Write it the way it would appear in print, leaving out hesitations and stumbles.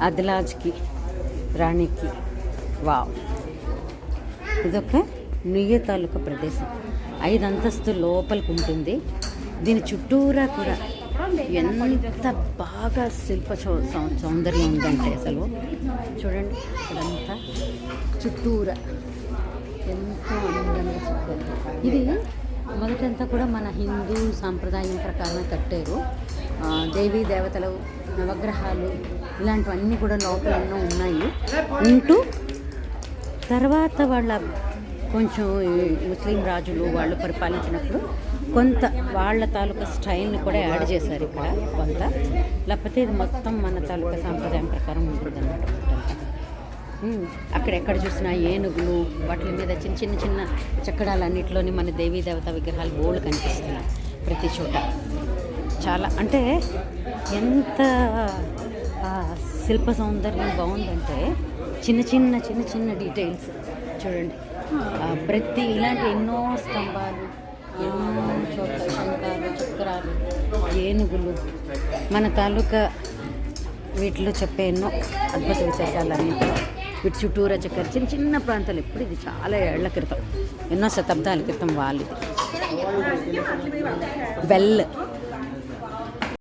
అదిలాజ్కి రాణికి. వావ్, ఇదొక నుయ్య తాలూకా ప్రదేశం. 5 అంతస్తుల లోపలికి ఉంటుంది. దీని చుట్టూరా కూడా ఎంత బాగా శిల్ప సౌందర్యం ఉందంటే అసలు చూడండి. ఇదంతా చుట్టూరా ఎంతో అందంగా చెప్పారు. ఇది మొదటంతా కూడా మన హిందూ సాంప్రదాయం ప్రకారం కట్టారు. దేవీ దేవతలు, నవగ్రహాలు ఇలాంటివన్నీ కూడా లోపల ఎన్నో ఉన్నాయి ఉంటూ, తర్వాత వాళ్ళ కొంచెం ముస్లిం రాజులు వాళ్ళు పరిపాలించినప్పుడు కొంత వాళ్ళ తాలూకా స్టైల్ని కూడా యాడ్ చేశారు ఇక్కడ కొంత. లేకపోతే ఇది మొత్తం మన తాలూకా సాంప్రదాయం ప్రకారం ఉంటుంది అన్నమాట. అక్కడెక్కడ చూసినా ఏనుగులు, వాటి మీద చిన్న చిన్న చక్కడాలన్నింటిలోని మన దేవీ దేవత విగ్రహాలు బోల్డ్ కనిపిస్తున్నాయి ప్రతి చోట. చాలా అంటే ఎంత శిల్ప సౌందర్యం బాగుందంటే చిన్న చిన్న డీటెయిల్స్ చూడండి. ప్రతి ఇలాంటి ఎన్నో స్తంభాలు, ఎన్నో చోట్ల శంఖాలు, చక్రాలు, ఏనుగులు, మన తాలూకా వీటిలో చెప్పే ఎన్నో అద్భుత విశేషాలన్నీ వీటి చుట్టూరా చక్కర చిన్న ప్రాంతాలు. ఇప్పుడు ఇది చాలా ఏళ్ల క్రితం, ఎన్నో శతాబ్దాల క్రితం వాళ్ళు. బెల్